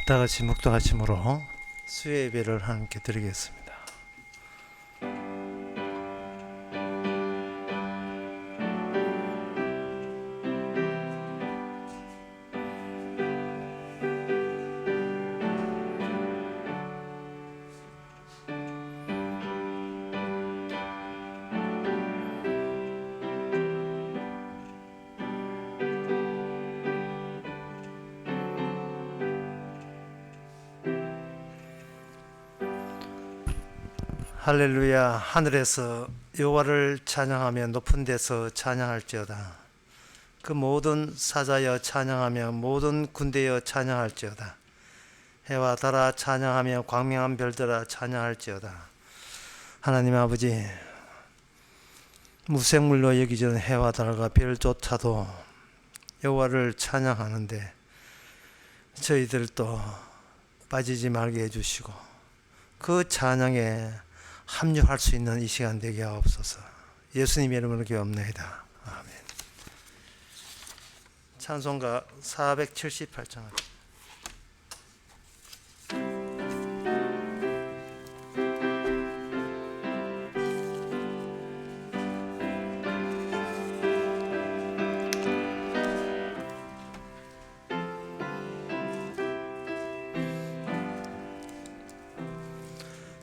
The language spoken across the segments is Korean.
다 같이 묵도하심으로 수요 예배를 함께 드리겠습니다. 할렐루야. 하늘에서 여호와를 찬양하며 높은 데서 찬양할지어다. 그 모든 사자여 찬양하며 모든 군대여 찬양할지어다. 해와 달아 찬양하며 광명한 별들아 찬양할지어다. 하나님 아버지, 무생물로 여기지는 해와 달과 별조차도 여호와를 찬양하는데 저희들도 빠지지 말게 해주시고 그 찬양에 합류할 수 있는 이 시간 되게 하옵소서. 예수님 이름으로 기도합니다. 아멘. 찬송가 478장.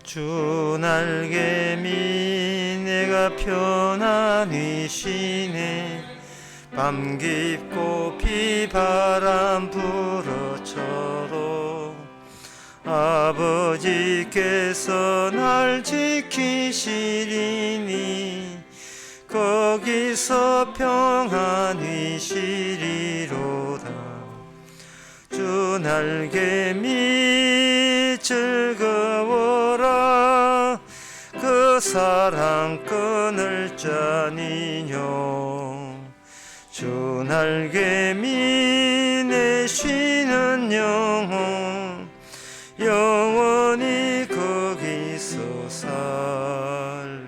주 날개미 내가 편안히 쉬네. 밤 깊고 비바람 불어쳐도 아버지께서 날 지키시리니 거기서 평안히 쉬리로다. 주 날개미 즐거워라. 그 사랑 끊을 자니요. 주 날개미 내 쉬는 영혼 영원히 거기서 살리.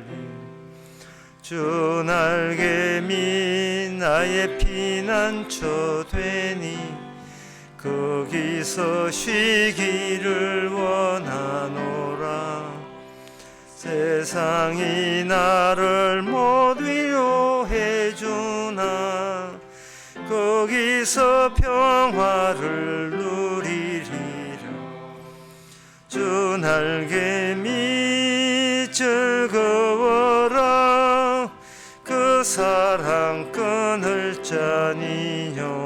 주 날개미 나의 피난처 되니 거기서 쉬기를 원하노라. 세상이 나를 못 위로해 주나 거기서 평화를 누리리라. 주 날개미 즐거워라. 그 사랑 끊을 자니요.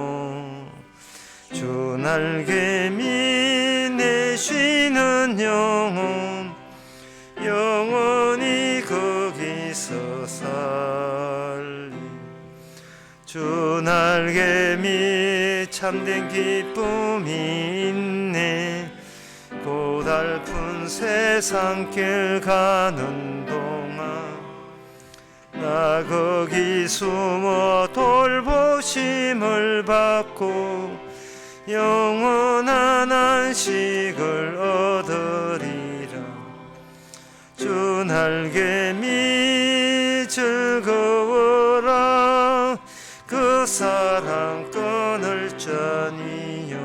주 날개미 내 쉬는 영혼 영원히 거기서 살리. 주 날개미 참된 기쁨이 있네. 고달픈 세상길 가는 동안 나 거기 숨어 돌보심을 받고 영원한 안식을 얻으리라. 주 날개미 즐거워라. 그 사랑 끊을 자니요.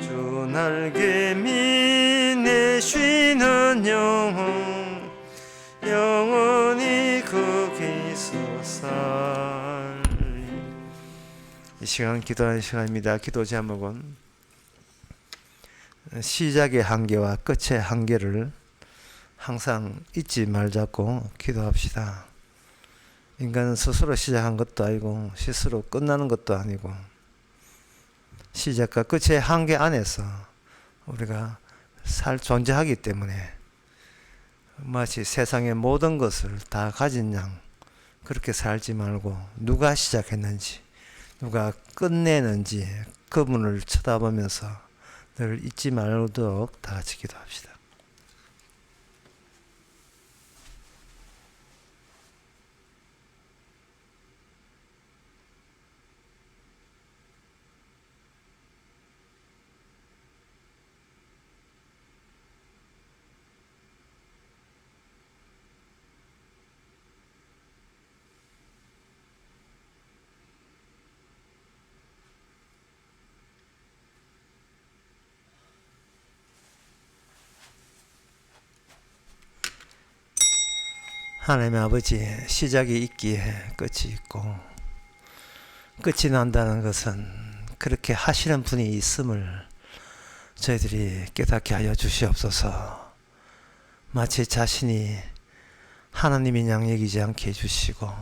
주 날개미 내 쉬는 영혼 영원히 거기서 살리. 이 시간 기도하는 시간입니다. 기도 제목은 시작의 한계와 끝의 한계를 항상 잊지 말자고 기도합시다. 인간은 스스로 시작한 것도 아니고 스스로 끝나는 것도 아니고 시작과 끝의 한계 안에서 우리가 존재하기 때문에 마치 세상의 모든 것을 다 가진 양 그렇게 살지 말고 누가 시작했는지 누가 끝내는지 그분을 쳐다보면서 늘 잊지 말도록 다 같이 기도합시다. 하나님의 아버지, 시작이 있기에 끝이 있고, 끝이 난다는 것은 그렇게 하시는 분이 있음을 저희들이 깨닫게 하여 주시옵소서. 마치 자신이 하나님인 양 여기지 않게 해주시고,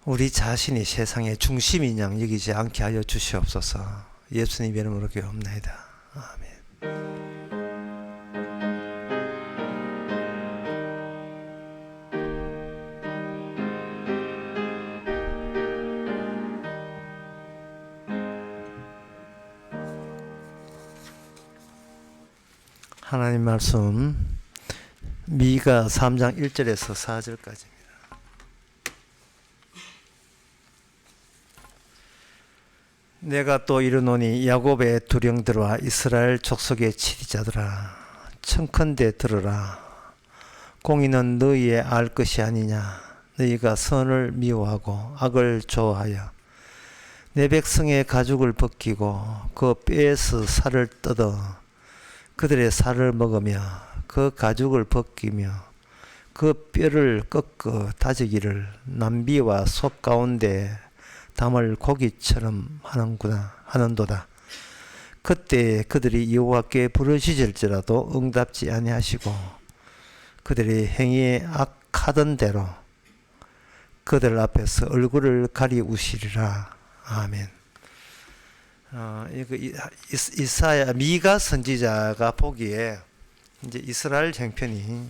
우리 자신이 세상의 중심인 양 여기지 않게 하여 주시옵소서. 예수님 이름으로 기도합니다. 아멘. 하나님 말씀 미가 3장 1절에서 4절까지입니다. 내가 또 이르노니 야곱의 두령들과 이스라엘 족속의 치리자들아, 청컨대 들으라. 공의는 너희의 알 것이 아니냐. 너희가 선을 미워하고 악을 좋아하여 내 백성의 가죽을 벗기고 그 뼈에서 살을 뜯어 그들의 살을 먹으며 그 가죽을 벗기며 그 뼈를 꺾어 다지기를 남비와 솥 가운데 담을 고기처럼 하는도다. 그때 그들이 여호와께 부르짖을지라도 응답지 아니하시고 그들의 행위에 악하던 대로 그들 앞에서 얼굴을 가리우시리라. 아멘. 이사야 미가 선지자가 보기에 이제 이스라엘 형편이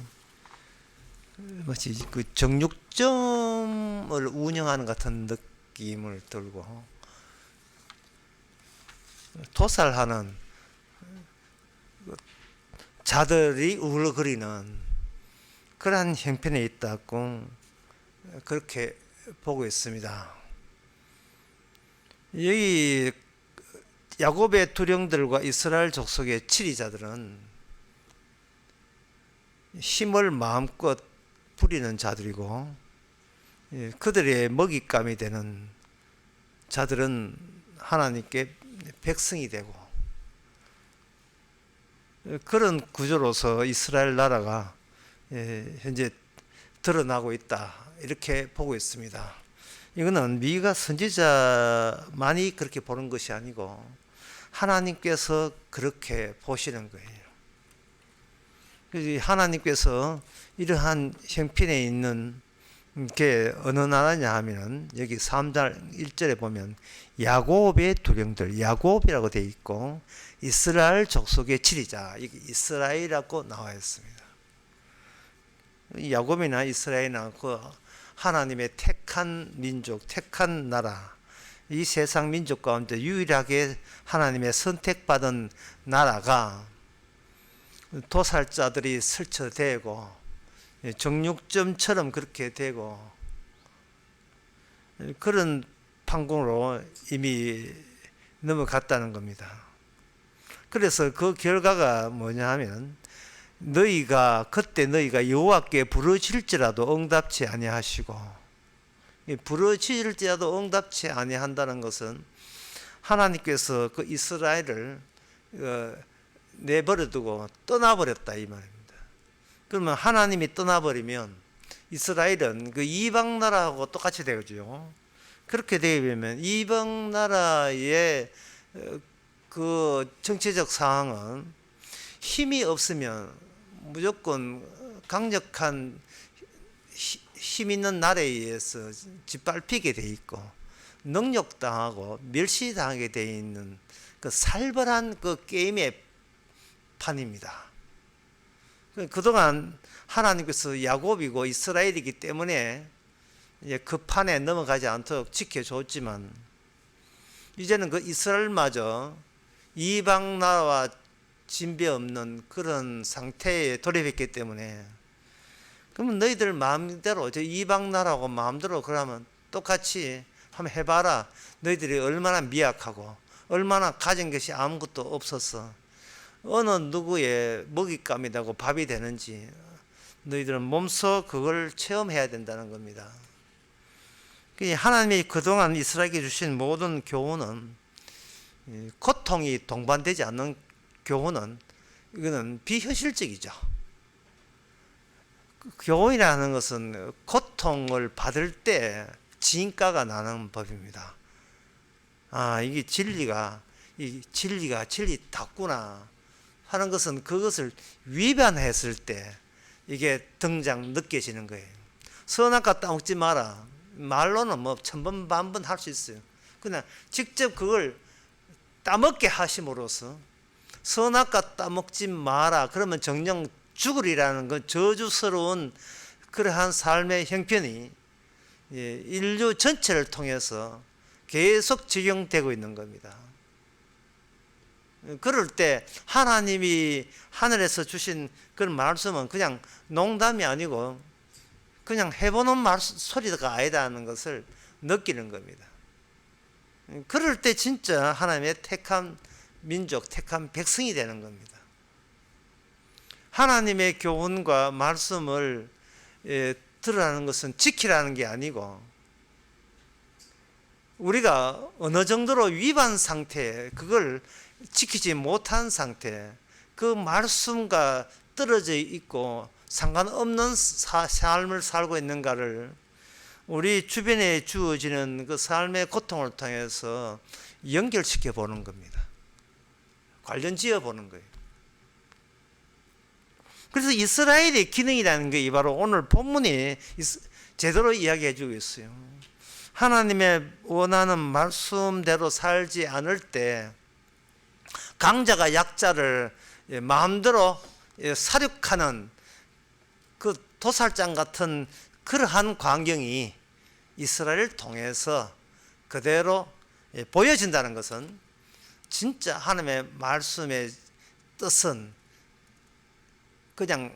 마치 그 정육점을 운영하는 같은 느낌을 들고 도살하는 자들이 우글거리는 그러한 형편에 있다고 그렇게 보고 있습니다. 여기 야곱의 두령들과 이스라엘 족속의 치리자들은 힘을 마음껏 부리는 자들이고, 그들의 먹잇감이 되는 자들은 하나님께 백성이 되고, 그런 구조로서 이스라엘 나라가 현재 드러나고 있다, 이렇게 보고 있습니다. 이거는 미가 선지자만이 그렇게 보는 것이 아니고 하나님께서 그렇게 보시는 거예요. 하나님께서 이러한 형편에 있는 게 어느 나라냐 하면은 여기 3장 1절에 보면 야곱의 두령들, 야곱이라고 되어 있고 이스라엘 족속의 치리자, 이게 이스라엘이라고 나와 있습니다. 야곱이나 이스라엘이나 그 하나님의 택한 민족, 택한 나라, 이 세상 민족 가운데 유일하게 하나님의 선택받은 나라가 도살자들이 설쳐대고 정육점처럼 그렇게 되고 그런 판국으로 이미 넘어갔다는 겁니다. 그래서 그 결과가 뭐냐 하면 그때 너희가 여호와께 부르짖을지라도 응답치 아니하시고, 부르짖을지라도 응답치 아니한다는 것은 하나님께서 그 이스라엘을 내버려두고 떠나버렸다 이 말입니다. 그러면 하나님이 떠나버리면 이스라엘은 그 이방 나라하고 똑같이 되죠. 그렇게 되면 이방 나라의 그 정치적 상황은 힘이 없으면 무조건 강력한 힘 있는 나라에 의해서 짓밟히게 돼 있고 능욕당하고 멸시당하게 돼 있는 그 살벌한 그 게임의 판입니다. 그동안 하나님께서 야곱이고 이스라엘이기 때문에 그 판에 넘어가지 않도록 지켜줬지만 이제는 그 이스라엘마저 이방 나라와 진배 없는 그런 상태에 돌입했기 때문에 그러면 너희들 마음대로 저 이방 나라하고 마음대로 그러면 똑같이 한번 해봐라. 너희들이 얼마나 미약하고 얼마나 가진 것이 아무것도 없어서 어느 누구의 먹잇감이 되고 밥이 되는지 너희들은 몸소 그걸 체험해야 된다는 겁니다. 하나님이 그동안 이스라엘에게 주신 모든 교훈은 고통이 동반되지 않는 교훈은 이거는 비현실적이죠. 교훈이라는 것은 고통을 받을 때 진가가 나는 법입니다. 아, 이게 진리답구나 하는 것은 그것을 위반했을 때 이게 등장 느껴지는 거예요. 선악과 따먹지 마라. 말로는 뭐 천번 만번 할 수 있어요. 그냥 직접 그걸 따먹게 하심으로써 선악과 따먹지 마라. 그러면 정녕 죽으리라는 건 저주스러운 그러한 삶의 형편이 인류 전체를 통해서 계속 적용되고 있는 겁니다. 그럴 때 하나님이 하늘에서 주신 그런 말씀은 그냥 농담이 아니고 그냥 해보는 소리가 아니다는 것을 느끼는 겁니다. 그럴 때 진짜 하나님의 택한 민족, 택한 백성이 되는 겁니다. 하나님의 교훈과 말씀을 들으라는 것은 지키라는 게 아니고 우리가 어느 정도로 위반 상태, 그걸 지키지 못한 상태, 그 말씀과 떨어져 있고 상관없는 삶을 살고 있는가를 우리 주변에 주어지는 그 삶의 고통을 통해서 연결시켜 보는 겁니다. 관련 지어 보는 거예요. 그래서 이스라엘의 기능이라는 게 바로 오늘 본문이 제대로 이야기해 주고 있어요. 하나님의 원하는 말씀대로 살지 않을 때 강자가 약자를 마음대로 사륙하는 그 도살장 같은 그러한 광경이 이스라엘을 통해서 그대로 보여진다는 것은 진짜 하나님의 말씀의 뜻은 그냥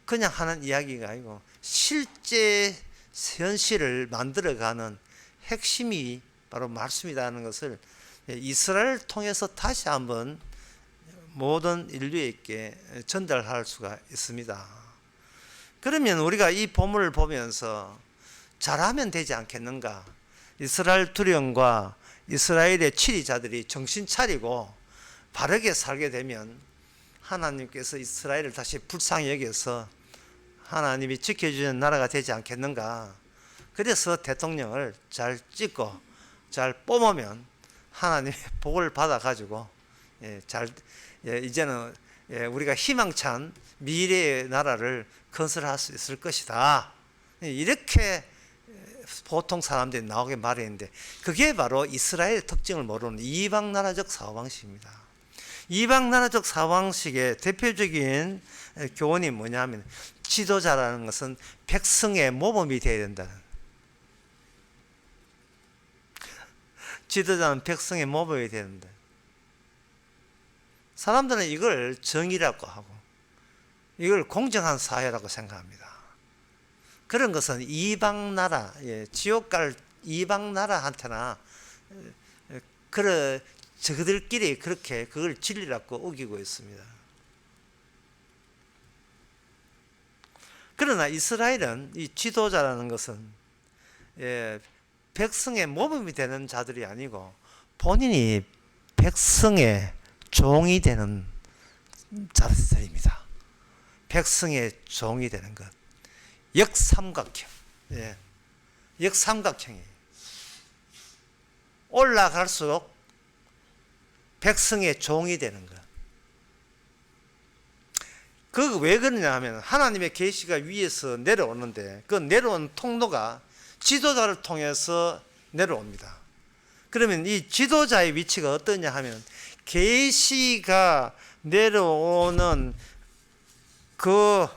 하는 이야기가 아니고 실제 현실을 만들어가는 핵심이 바로 말씀이라는 것을 이스라엘을 통해서 다시 한번 모든 인류에게 전달할 수가 있습니다. 그러면 우리가 이 본문을 보면서 잘하면 되지 않겠는가? 이스라엘 두령과 이스라엘의 치리자들이 정신 차리고 바르게 살게 되면 하나님께서 이스라엘을 다시 불쌍히 여겨서 하나님이 지켜주는 나라가 되지 않겠는가? 그래서 대통령을 잘 찍고 잘 뽑으면 하나님의 복을 받아가지고 이제는 우리가 희망찬 미래의 나라를 건설할 수 있을 것이다. 이렇게 보통 사람들이 나오게 말했는데 그게 바로 이스라엘의 특징을 모르는 이방나라적 사고방식입니다. 이방나라적 사고방식의 대표적인 교훈이 뭐냐면 지도자라는 것은 백성의 모범이 되어야 된다는, 지도자는 백성의 모범이 되어야 된다. 사람들은 이걸 정의라고 하고 이걸 공정한 사회라고 생각합니다. 그런 것은 이방나라, 지옥 갈 이방나라한테나 저들끼리 그렇게 그걸 진리라고 우기고 있습니다. 그러나 이스라엘은 이 지도자라는 것은 백성의 모범이 되는 자들이 아니고 본인이 백성의 종이 되는 자들입니다. 백성의 종이 되는 것. 역삼각형. 역삼각형이에요. 올라갈수록 백성의 종이 되는 것. 그 왜 그러냐 하면 하나님의 계시가 위에서 내려오는데 그 내려온 통로가 지도자를 통해서 내려옵니다. 그러면 이 지도자의 위치가 어떠냐 하면 계시가 내려오는 그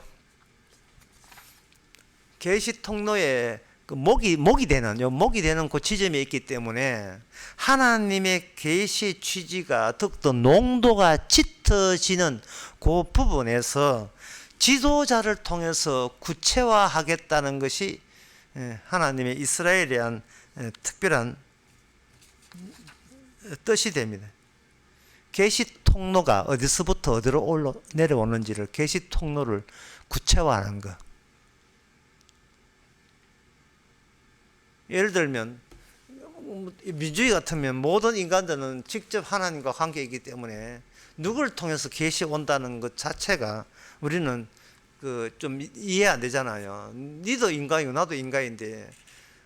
계시 통로에 그 목이 되는 그 지점에 있기 때문에 하나님의 계시 취지가 더욱더 농도가 짙어지는 그 부분에서 지도자를 통해서 구체화하겠다는 것이 하나님의 이스라엘에 대한 특별한 뜻이 됩니다. 계시 통로가 어디서부터 어디로 내려오는지를 계시 통로를 구체화하는 것. 예를 들면 민주주의 같으면 모든 인간들은 직접 하나님과 관계이기 때문에 누구를 통해서 계시 온다는 것 자체가 우리는 그 좀 이해 안 되잖아요. 니도 인간이고 나도 인간인데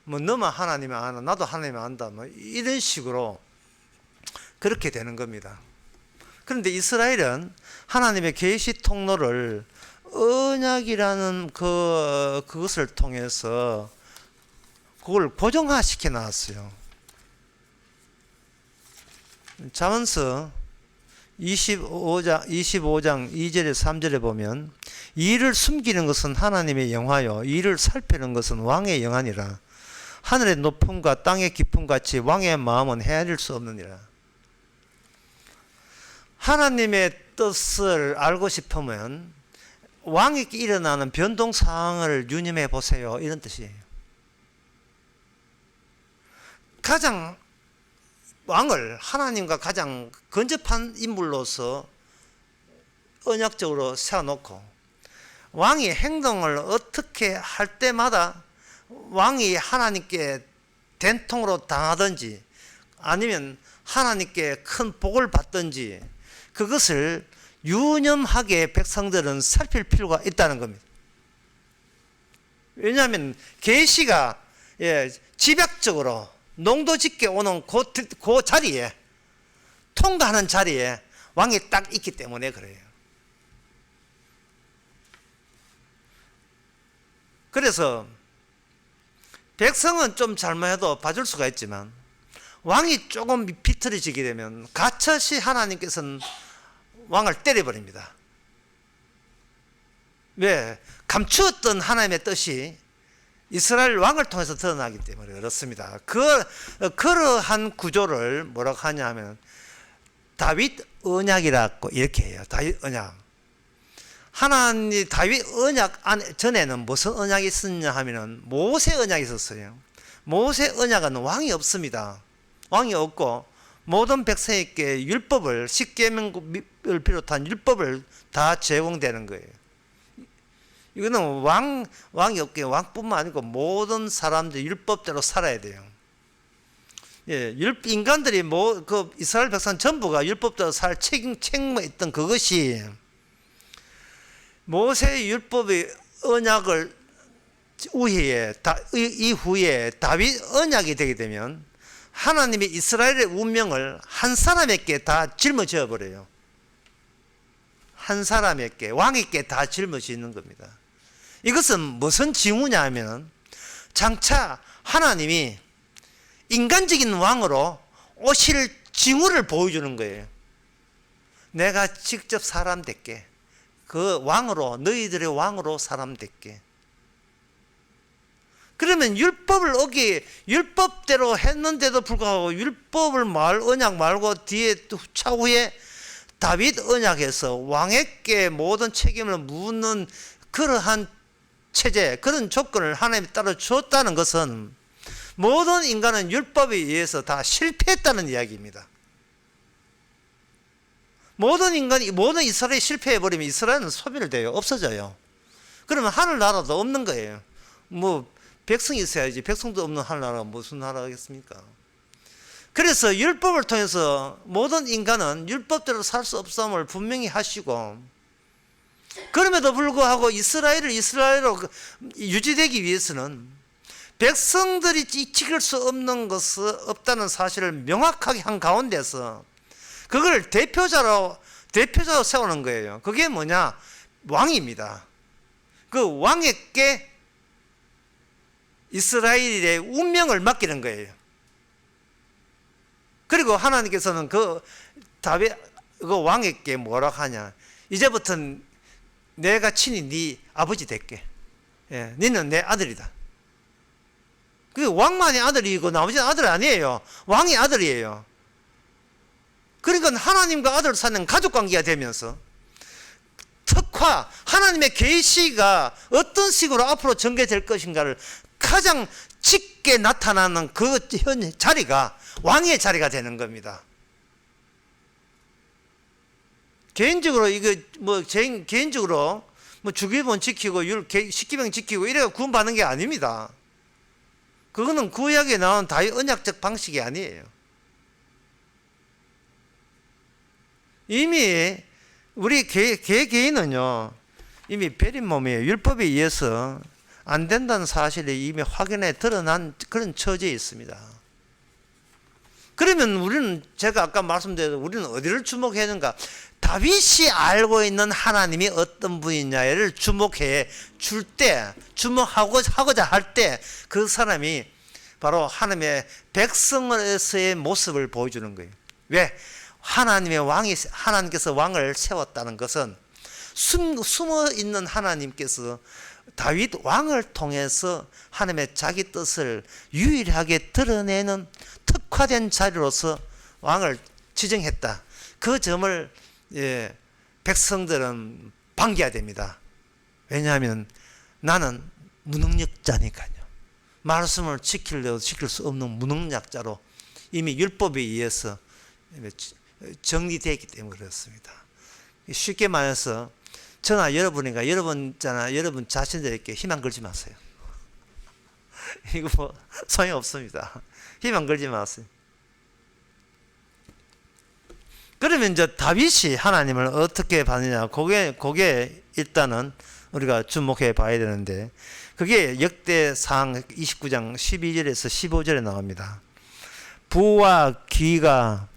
뭐 너만 하나님이 아나 나도 하나님이 안다 뭐 이런 식으로 그렇게 되는 겁니다. 그런데 이스라엘은 하나님의 계시 통로를 언약이라는 그것을 통해서 그걸 고정화시켜 놨어요. 잠언서 25장 2절에 3절에 보면 이를 숨기는 것은 하나님의 영화요 이를 살피는 것은 왕의 영안이라. 하늘의 높음과 땅의 깊음 같이 왕의 마음은 헤아릴 수 없느니라. 하나님의 뜻을 알고 싶으면 왕에게 일어나는 변동 사항을 유념해 보세요. 이런 뜻이에요. 가장 왕을 하나님과 가장 근접한 인물로서 언약적으로 세워놓고 왕이 행동을 어떻게 할 때마다 왕이 하나님께 된통으로 당하든지 아니면 하나님께 큰 복을 받든지 그것을 유념하게 백성들은 살필 필요가 있다는 겁니다. 왜냐하면 계시가 집약적으로 농도 짓게 오는 그 자리에 통과하는 자리에 왕이 딱 있기 때문에 그래요. 그래서 백성은 좀 잘못해도 봐줄 수가 있지만 왕이 조금 비틀어지게 되면 가차시 하나님께서는 왕을 때려버립니다. 왜? 감추었던 하나님의 뜻이 이스라엘 왕을 통해서 드러나기 때문에 그렇습니다. 그러한 구조를 뭐라고 하냐 하면 다윗 언약이라고 이렇게 해요. 다윗 언약. 하나님 다윗 언약 전에는 무슨 언약이 있었냐 하면은 모세 언약이 있었어요. 모세 언약은 왕이 없습니다. 왕이 없고 모든 백성에게 율법을 십계명을 비롯한 율법을 다 제공되는 거예요. 이거는 왕이 없게 왕뿐만 아니고 모든 사람들이 율법대로 살아야 돼요. 인간들이 이스라엘 백성 전부가 율법대로 살 책임에 있던 그것이 모세의 율법의 언약을 이후에 다윗 언약이 되게 되면 하나님이 이스라엘의 운명을 한 사람에게 다 짊어져 버려요. 한 사람에게 왕에게 다 짊어지는 겁니다. 이것은 무슨 징후냐 하면 장차 하나님이 인간적인 왕으로 오실 징후를 보여주는 거예요. 내가 직접 사람 될게. 그 왕으로 너희들의 왕으로 사람 될게. 그러면 율법대로 했는데도 불구하고 율법을 언약 말고 뒤에 차후에 다윗 언약에서 왕에게 모든 책임을 묻는 그러한 체제, 그런 조건을 하나님이 따로 줬다는 것은 모든 인간은 율법에 의해서 다 실패했다는 이야기입니다. 모든 이스라엘이 실패해버리면 이스라엘은 소멸돼요. 없어져요. 그러면 하늘나라도 없는 거예요. 백성이 있어야지. 백성도 없는 하늘나라가 무슨 나라겠습니까? 그래서 율법을 통해서 모든 인간은 율법대로 살 수 없음을 분명히 하시고, 그럼에도 불구하고 이스라엘로 유지되기 위해서는 백성들이 지킬 수 없는 것은 없다는 사실을 명확하게 한 가운데서 그걸 대표자로 세우는 거예요. 그게 뭐냐? 왕입니다. 그 왕에게 이스라엘의 운명을 맡기는 거예요. 그리고 하나님께서는 그 왕에게 뭐라고 하냐? 이제부터는 내가 친히 네 아버지 될게. 너는 내 아들이다. 그 왕만이 아들이고 나머지는 아들 아니에요. 왕이 아들이에요. 그러니까 하나님과 아들 사는 가족관계가 되면서 하나님의 계시가 어떤 식으로 앞으로 전개될 것인가를 가장 짙게 나타나는 그 자리가 왕의 자리가 되는 겁니다. 개인적으로 개인적으로 주기본 지키고 십계명 지키고 이래가 구원받는 게 아닙니다. 그거는 구약에 나온 다윗 언약적 방식이 아니에요. 이미 우리 개인은요 이미 베린 몸이에요. 율법에 의해서 안 된다는 사실이 이미 확연히 드러난 그런 처지에 있습니다. 그러면 우리는 제가 아까 말씀드린 우리는 어디를 주목해야 하는가? 다윗이 알고 있는 하나님이 어떤 분이냐를 주목해 줄 때, 주목하고자 할 때 그 사람이 바로 하나님의 백성으로서의 모습을 보여주는 거예요. 왜? 하나님께서 왕을 세웠다는 것은 숨어 있는 하나님께서 다윗 왕을 통해서 하나님의 자기 뜻을 유일하게 드러내는 특화된 자리로서 왕을 지정했다. 그 점을 백성들은 반겨야 됩니다. 왜냐하면 나는 무능력자니까요. 말씀을 지키려도 지킬 수 없는 무능력자로 이미 율법에 의해서 정리되어 있기 때문에 그렇습니다. 쉽게 말해서 저나 여러분인가 여러분 자신들에게 희망 걸지 마세요. 이거 뭐 소용없습니다. 희망 걸지 마세요. 그러면 이제 다윗이 하나님을 어떻게 봤느냐, 그게 일단은 우리가 주목해 봐야 되는데, 그게 역대상 29장 12절에서 15절에 나옵니다. 부와 귀가,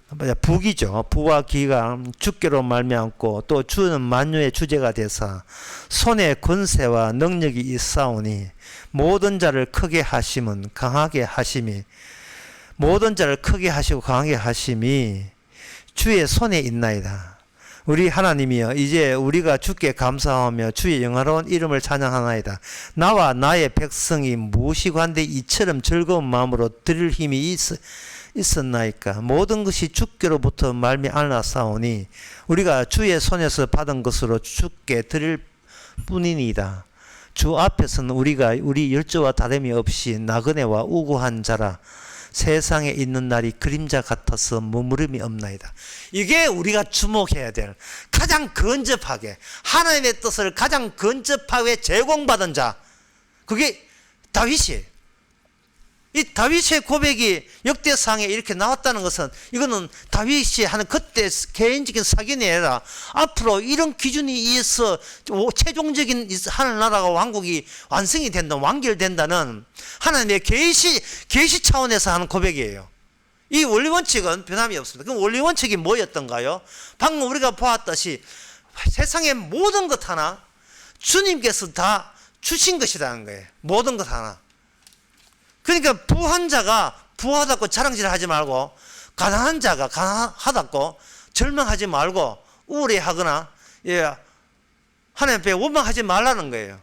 북이죠. 부와 귀가 주께로 말미암고 또 주는 만유의 주제가 되사 손에 권세와 능력이 있사오니 모든 자를 크게 하심은 강하게 하심이, 모든 자를 크게 하시고 강하게 하심이 주의 손에 있나이다. 우리 하나님이여, 이제 우리가 주께 감사하며 주의 영화로운 이름을 찬양하나이다. 나와 나의 백성이 무엇이관데 이처럼 즐거운 마음으로 드릴 힘이 있었나이까. 모든 것이 주께로부터 말미암았사오니 우리가 주의 손에서 받은 것으로 주께 드릴 뿐이니이다. 주 앞에서는 우리가 우리 열조와 다름이 없이 나그네와 우고한 자라. 세상에 있는 날이 그림자 같아서 머무름이 없나이다. 이게 우리가 주목해야 될 가장 근접하게 하나님의 뜻을 가장 근접하게 제공받은 자, 그게 다윗이. 이 다윗의 고백이 역대상에 이렇게 나왔다는 것은 이거는 다윗이 하는 그때 개인적인 사견이 아니라 앞으로 이런 기준에 의해서 최종적인 하늘나라가 왕국이 완성이 된다, 완결된다는 하나님의 계시 차원에서 하는 고백이에요. 이 원리 원칙은 변함이 없습니다. 그럼 원리 원칙이 뭐였던가요? 방금 우리가 보았듯이 세상의 모든 것 하나 주님께서 다 주신 것이라는 거예요. 모든 것 하나. 그러니까 부한 자가 부하다고 자랑질 하지 말고, 가난한 자가 가난하다고 절망하지 말고 우울해하거나 하나님 앞에 원망하지 말라는 거예요.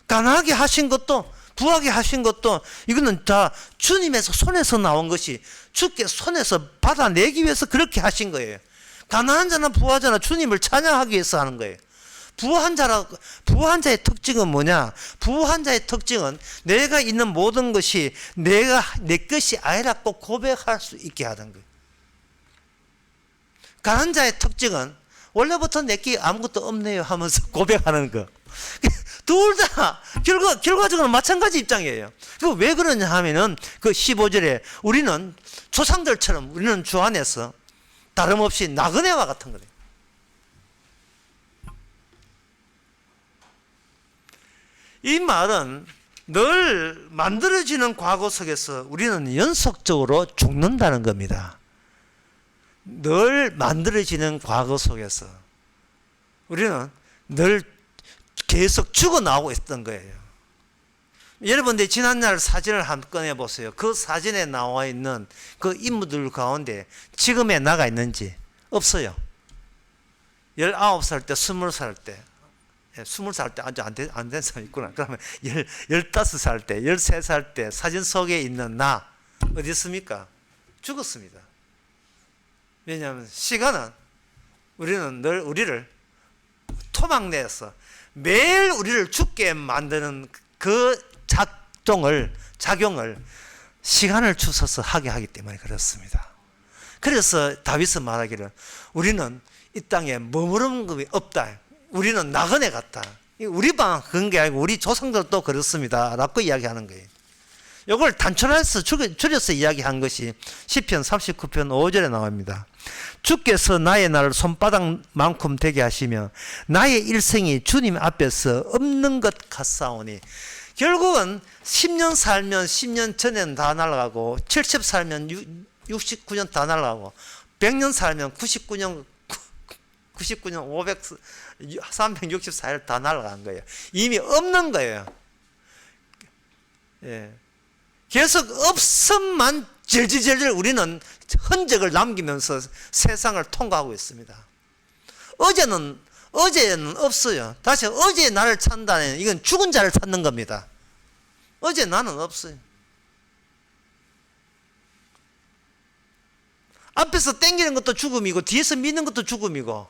가난하게 하신 것도 부하게 하신 것도 이거는 다 주님에서 손에서 나온 것이 주께 손에서 받아내기 위해서 그렇게 하신 거예요. 가난한 자나 부하자나 주님을 찬양하기 위해서 하는 거예요. 부한 자의 특징은 뭐냐? 부한 자의 특징은 내가 있는 모든 것이 내 것이 아니라고 고백할 수 있게 하는 거예요. 가난한 자의 특징은 원래부터 내게 아무것도 없네요 하면서 고백하는 거. 둘 다 결과적으로 마찬가지 입장이에요. 왜 그러냐 하면은 그 15절에 우리는 조상들처럼 우리는 주 안에서 다름없이 나그네와 같은 거예요. 이 말은 늘 만들어지는 과거 속에서 우리는 연속적으로 죽는다는 겁니다. 늘 만들어지는 과거 속에서 우리는 늘 계속 죽어나오고 있던 거예요. 여러분들 지난날 사진을 한번 꺼내보세요. 그 사진에 나와 있는 그 인물들 가운데 지금에 나가 있는지 없어요. 19살 때, 20살 때, 20살 때 아주 안 된 사람 있구나. 그러면 15살 때, 13살 때 사진 속에 있는 나 어디 있습니까? 죽었습니다. 왜냐하면 시간은 우리는 늘 우리를 토막내서 매일 우리를 죽게 만드는 그 작용을 시간을 주셔서 하게 하기 때문에 그렇습니다. 그래서 다윗은 말하기를 우리는 이 땅에 머무름이 없다. 우리는 나그네 같다. 우리만 그런 게 아니고 우리 조상들도 그렇습니다 라고 이야기하는 거예요. 이걸 단순해서 줄여서 이야기한 것이 시편 39편 5절에 나옵니다. 주께서 나의 날을 손바닥만큼 되게 하시며 나의 일생이 주님 앞에서 없는 것 같사오니. 결국은 10년 살면 10년 전에는 다 날아가고 70 살면 69년 다 날아가고 100년 살면 99년 500 364일 다 날아간 거예요. 이미 없는 거예요. 예. 계속 없음만 질질질질 우리는 흔적을 남기면서 세상을 통과하고 있습니다. 어제는 없어요. 다시 어제의 나를 찾는다는 이건 죽은 자를 찾는 겁니다. 어제 나는 없어요. 앞에서 땡기는 것도 죽음이고 뒤에서 믿는 것도 죽음이고,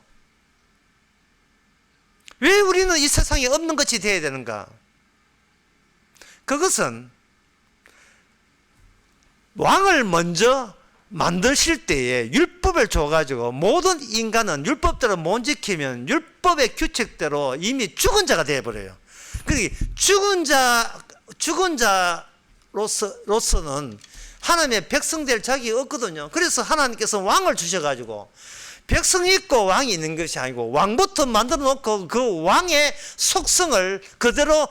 왜 우리는 이 세상에 없는 것이 되어야 되는가? 그것은 왕을 먼저 만드실 때에 율법을 줘가지고 모든 인간은 율법대로 못 지키면 율법의 규칙대로 이미 죽은 자가 되어버려요. 그러니까 죽은 자로서는 하나님의 백성 될 자격이 없거든요. 그래서 하나님께서 왕을 주셔가지고 백성이 있고 왕이 있는 것이 아니고 왕부터 만들어 놓고 그 왕의 속성을 그대로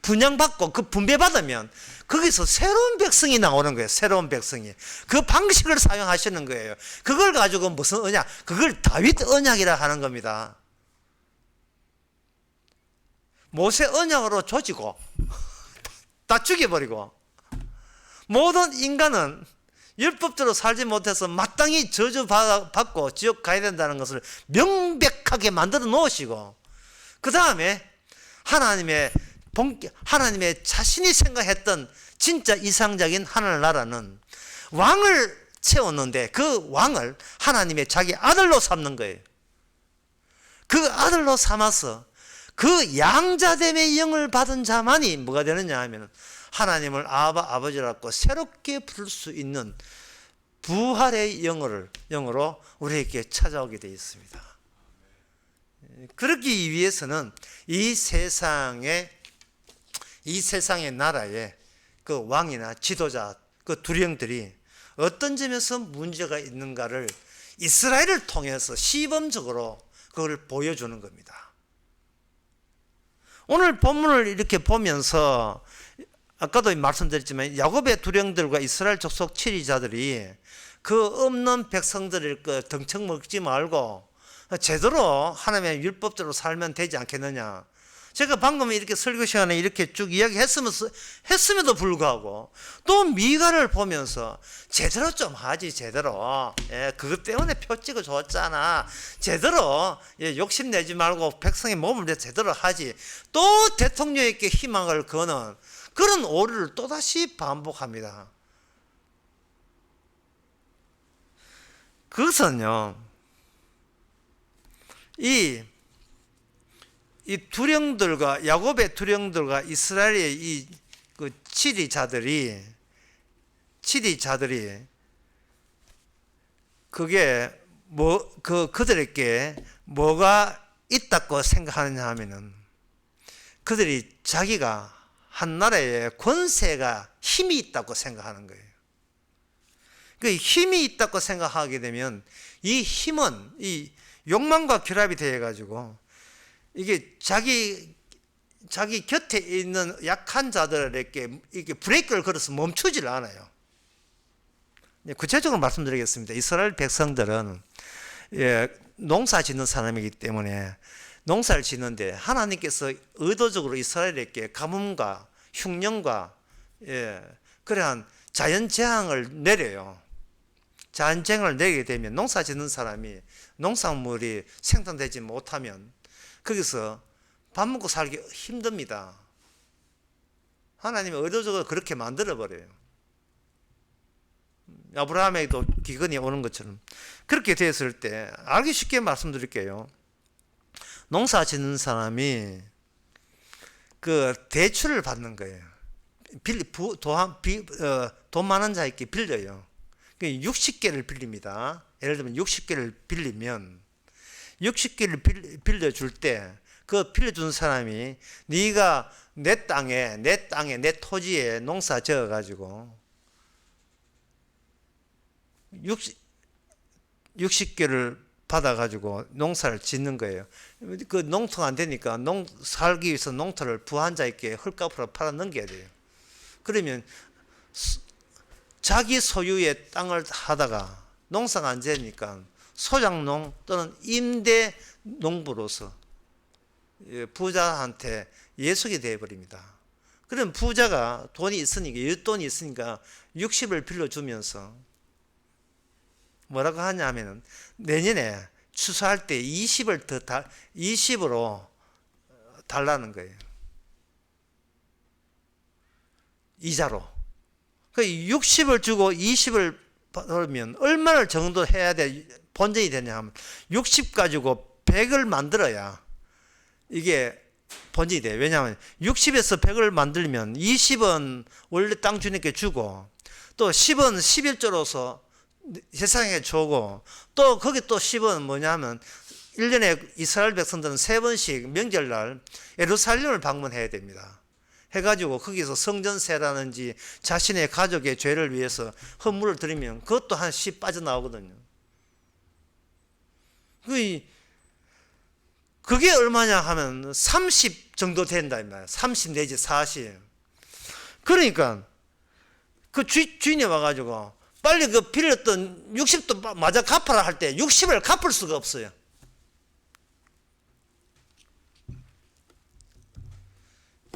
분양받고 그 분배받으면 거기서 새로운 백성이 나오는 거예요. 새로운 백성이. 그 방식을 사용하시는 거예요. 그걸 가지고 무슨 언약, 그걸 다윗 언약이라 하는 겁니다. 모세 언약으로 조지고 다 죽여버리고 모든 인간은 율법대로 살지 못해서 마땅히 저주받고 지옥 가야 된다는 것을 명백하게 만들어 놓으시고, 그 다음에 하나님의 자신이 생각했던 진짜 이상적인 하늘나라는 왕을 채웠는데 그 왕을 하나님의 자기 아들로 삼는 거예요. 그 아들로 삼아서 그 양자됨의 영을 받은 자만이 뭐가 되느냐 하면 하나님을 아버지라고 새롭게 부를 수 있는 부활의 영으로 우리에게 찾아오게 되어 있습니다. 그러기 위해서는 이 세상의 나라에 그 왕이나 지도자, 그 두령들이 어떤 점에서 문제가 있는가를 이스라엘을 통해서 시범적으로 그걸 보여주는 겁니다. 오늘 본문을 이렇게 보면서 아까도 말씀드렸지만 야곱의 두령들과 이스라엘 족속 치리자들이 그 없는 백성들을 덩청 먹지 말고 제대로 하나님의 율법대로 살면 되지 않겠느냐. 제가 방금 이렇게 설교 시간에 이렇게 쭉 이야기했음에도 불구하고 또 미가를 보면서 제대로 좀 하지, 제대로. 예, 그것 때문에 표 찍어 줬잖아. 제대로 욕심내지 말고 백성의 몸을 제대로 하지. 또 대통령에게 희망을 거는 그런 오류를 또다시 반복합니다. 그것은요, 이 두령들과 야곱의 두령들과 이스라엘의 그 치리자들이 그게 그들에게 뭐가 있다고 생각하느냐 하면은 그들이 자기가 한 나라의 권세가 힘이 있다고 생각하는 거예요. 그 힘이 있다고 생각하게 되면 이 힘은 이 욕망과 결합이 되어 가지고 이게 자기 곁에 있는 약한 자들에게 이렇게 브레이크를 걸어서 멈추질 않아요. 구체적으로 말씀드리겠습니다. 이스라엘 백성들은 농사 짓는 사람이기 때문에 농사를 짓는데 하나님께서 의도적으로 이스라엘에게 가뭄과 흉년과 그러한 자연 재앙을 내려요. 자연 재앙을 내리게 되면 농사 짓는 사람이 농산물이 생산되지 못하면 거기서 밥 먹고 살기 힘듭니다. 하나님이 의도적으로 그렇게 만들어버려요. 아브라함에게도 기근이 오는 것처럼 그렇게 되었을 때 알기 쉽게 말씀드릴게요. 농사 짓는 사람이 그 대출을 받는 거예요. 돈 많은 자에게 빌려요. 60개를 빌립니다. 예를 들면 60개를 빌리면 60개를 빌려줄 때 그 빌려준 사람이 네가 내 땅에 내 토지에 농사 지어가지고 60개를 받아가지고 농사를 짓는 거예요. 그 농토가 안 되니까 살기 위해서 농토를 부한자에게 헐값으로 팔아 넘겨야 돼요. 그러면 자기 소유의 땅을 하다가 농사가 안 되니까 소작농 또는 임대 농부로서 부자한테 예속이 되어버립니다. 그럼 부자가 돈이 있으니까, 여윳돈이 있으니까 60을 빌려주면서 뭐라고 하냐면은 내년에 추수할 때 20으로 달라는 거예요. 이자로. 그 60을 주고 20을 받으면 얼마나 정도 해야 돼, 본전이 되냐 하면 60 가지고 100을 만들어야 이게 본전이 돼요. 왜냐하면 60에서 100을 만들면 20은 원래 땅 주인에게 주고 또 10은 11조로서 세상에 주고 또 거기 또 10은 뭐냐면 1년에 이스라엘 백성들은 3번씩 명절날 예루살렘을 방문해야 됩니다. 해가지고 거기서 성전세라든지 자신의 가족의 죄를 위해서 헌물을 드리면 그것도 한 10 빠져나오거든요. 그게 얼마냐 하면 30 정도 된다 이 말이야. 30 내지 40. 그러니까 그 주인이 와가지고 빨리 그 빌렸던 60도 마저 갚아라 할 때 60을 갚을 수가 없어요.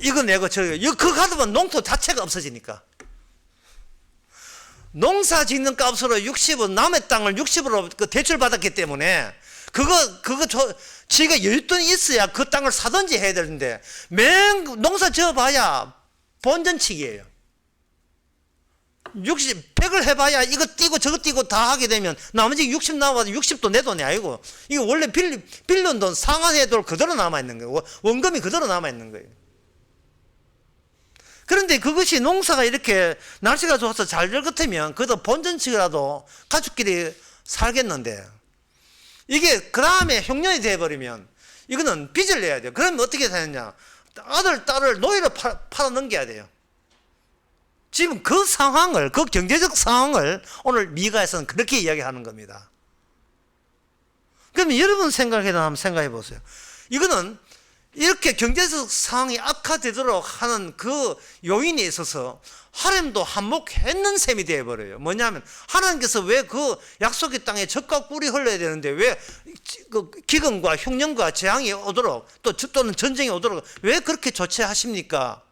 이거 내고 저거 그거 가져면 농토 자체가 없어지니까. 농사 짓는 값으로 60은 남의 땅을 60으로 그 대출 받았기 때문에 지가 여윳돈이 있어야 그 땅을 사든지 해야 되는데 농사 지어봐야 본전치기예요. 100을 해봐야 이거 띄고 저거 띄고 다 하게 되면 나머지 60 나와도 60도 내 돈이 아니고 이거 원래 빌린 돈 상환해 돈 그대로 남아있는 거예요. 원금이 그대로 남아있는 거예요. 그런데 그것이 농사가 이렇게 날씨가 좋아서 잘 될 것 같으면 그래도 본전치기라도 가족끼리 살겠는데 이게 그 다음에 흉년이 돼버리면 이거는 빚을 내야 돼요. 그러면 어떻게 되느냐, 아들 딸을 노예로 팔아 넘겨야 돼요. 지금 그 상황을, 그 경제적 상황을 오늘 미가에서는 그렇게 이야기하는 겁니다. 그러면 여러분 한번 생각해 보세요. 이거는 이렇게 경제적 상황이 악화되도록 하는 그 요인에 있어서 하나님도 한몫했는 셈이 되어버려요. 뭐냐면 하나님께서 왜 그 약속의 땅에 젖과 꿀이 흘러야 되는데 왜 그 기근과 흉년과 재앙이 오도록 또는 전쟁이 오도록 왜 그렇게 조치하십니까?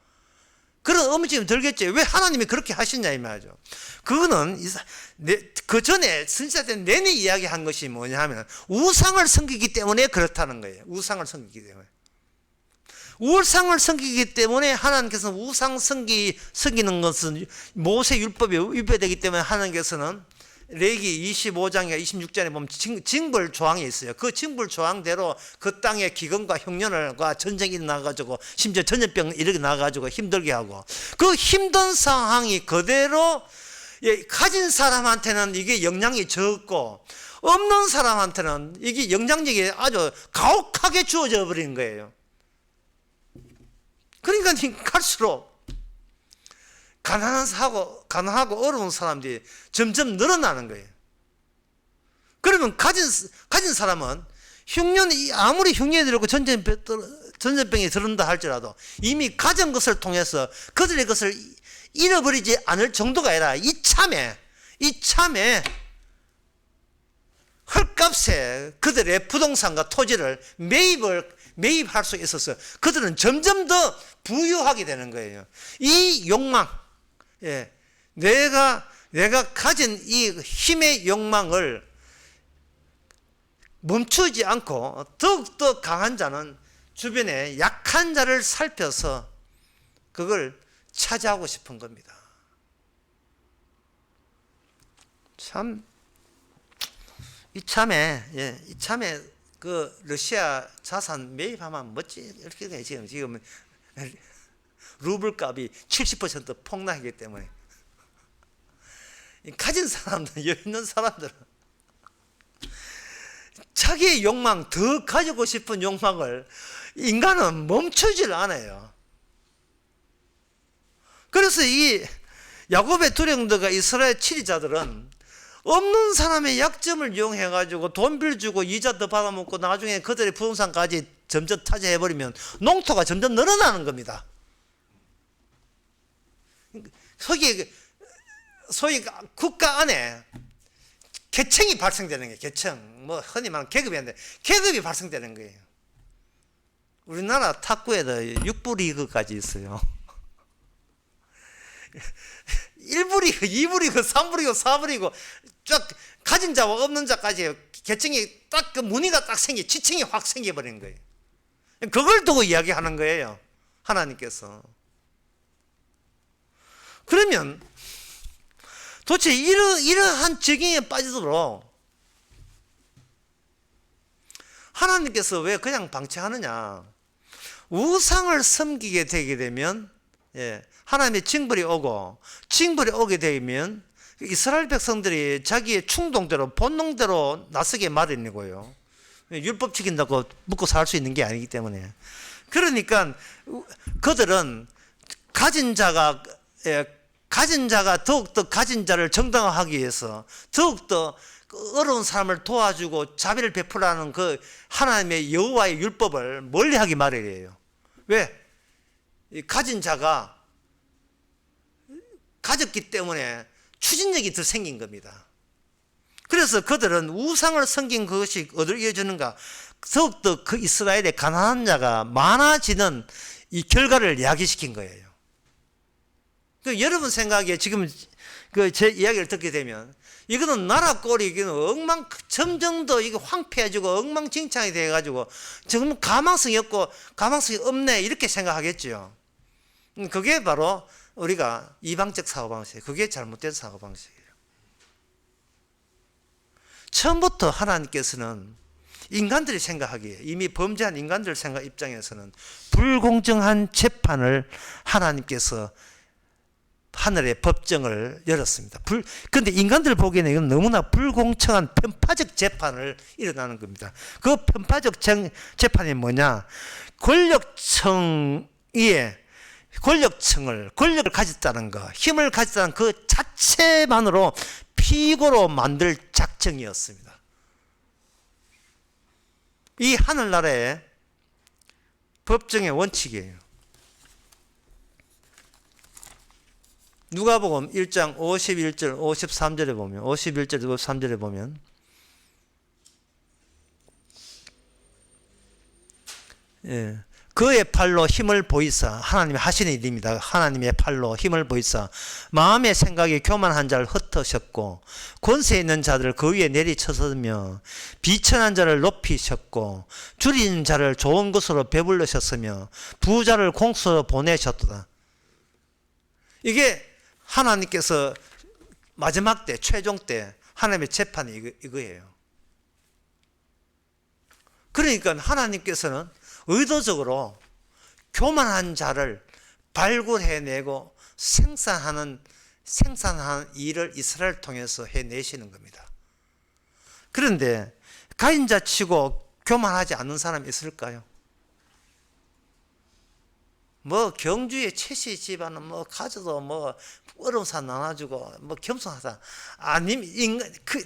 그런 의문점이 들겠죠. 왜 하나님이 그렇게 하시냐 이 말이죠. 그거는 그 전에 선지자 때 내내 이야기한 것이 뭐냐 하면 우상을 섬기기 때문에 그렇다는 거예요. 우상을 섬기기 때문에. 우상을 섬기기 때문에 하나님께서는 우상 섬기는 것은 모세 율법에 위배되기 때문에 하나님께서는 레위기 25장이나 26장에 보면 징벌 조항이 있어요. 그 징벌 조항대로 그 땅에 기근과 흉년과 전쟁이 나가지고 심지어 전염병 이렇게 나가지고 힘들게 하고 그 힘든 상황이 그대로 가진 사람한테는 이게 영향이 적고 없는 사람한테는 이게 영향력이 아주 가혹하게 주어져 버린 거예요. 그러니까 갈수록 가난하고 어려운 사람들이 점점 늘어나는 거예요. 그러면 가진 사람은 아무리 흉년이 들고 전염병이 들은다 할지라도 이미 가진 것을 통해서 그들의 것을 잃어버리지 않을 정도가 아니라 이참에 헐값에 그들의 부동산과 토지를 매입할 수 있어서 그들은 점점 더 부유하게 되는 거예요. 이 욕망, 내가 가진 이 힘의 욕망을 멈추지 않고 더욱더 강한 자는 주변에 약한 자를 살펴서 그걸 차지하고 싶은 겁니다. 이참에 그 러시아 자산 매입하면 이렇게 지금 루블 값이 70% 폭락하기 때문에 가진 사람들, 여유 있는 사람들은 자기의 욕망, 더 가지고 싶은 욕망을 인간은 멈추질 않아요. 그래서 이 야곱의 두령들과 이스라엘 치리자들은 없는 사람의 약점을 이용해가지고 돈 빌주고 이자 더 받아먹고 나중에 그들의 부동산까지 점점 타지해버리면 농토가 점점 늘어나는 겁니다. 소위 국가 안에 계층이 발생되는 거예요. 계층. 뭐 흔히 말하는 계급이 아닌데 계급이 발생되는 거예요. 우리나라 탁구에도 6부 리그까지 있어요. 1부 리그, 2부 리그, 3부 리그, 4부 리그 쫙 가진 자와 없는 자까지 계층이 딱 그 무늬가 딱 지층이 확 생겨버린 거예요. 그걸 두고 이야기하는 거예요. 하나님께서. 그러면 도대체 이러한 적용에 빠지도록 하나님께서 왜 그냥 방치하느냐? 우상을 섬기게 되게 되면 하나님의 징벌이 오게 되면 이스라엘 백성들이 자기의 충동대로 본능대로 나서게 마련이고요. 율법 지킨다고 묵고 살 수 있는 게 아니기 때문에. 그러니까 그들은 가진 자가 더욱더 가진 자를 정당화하기 위해서 더욱더 어려운 사람을 도와주고 자비를 베풀라는 그 하나님의 여호와의 율법을 멀리하기 마련이에요. 왜? 가진 자가 가졌기 때문에 추진력이 더 생긴 겁니다. 그래서 그들은 우상을 섬긴 그것이 어디로 이어지는가? 더욱더 그 이스라엘의 가난한 자가 많아지는 이 결과를 야기시킨 거예요. 여러분 생각에 지금 제 이야기를 듣게 되면 이거는 나라 꼴이 이거는 점점 더 이게 황폐해지고 엉망진창이 돼가지고 지금 가망성이 없고 가망성이 없네 이렇게 생각하겠죠. 그게 바로 우리가 이방적 사고방식이에요. 그게 잘못된 사고방식이에요. 처음부터 하나님께서는 인간들이 생각하기에 이미 범죄한 인간들 생각 입장에서는 불공정한 재판을 하나님께서 하늘의 법정을 열었습니다. 그런데 인간들 보기에는 이건 너무나 불공정한 편파적 재판을 일어나는 겁니다. 그 편파적 재판이 뭐냐? 권력을 가졌다는 것, 힘을 가졌다는 그 자체만으로 피고로 만들 작정이었습니다. 이 하늘나라의 법정의 원칙이에요. 누가복음 1장 51절 53절에 보면 51절 53절에 보면 그의 팔로 힘을 보이사 하나님이 하시는 일입니다. 하나님의 팔로 힘을 보이사 마음의 생각이 교만한 자를 흩으셨고 권세 있는 자들을 그 위에 내리쳐서며 비천한 자를 높이셨고 줄인 자를 좋은 것으로 배불르셨으며 부자를 공수로 보내셨도다. 이게 하나님께서 마지막 때 최종 때 하나님의 재판이 이거예요. 그러니까 하나님께서는 의도적으로 교만한 자를 발굴해내고 생산하는 일을 이스라엘을 통해서 해내시는 겁니다. 그런데 가진 자 치고 교만하지 않는 사람이 있을까요? 뭐 경주의 최씨 집안은 뭐 가져도 뭐 어려운 사람 나눠주고 뭐 겸손하다.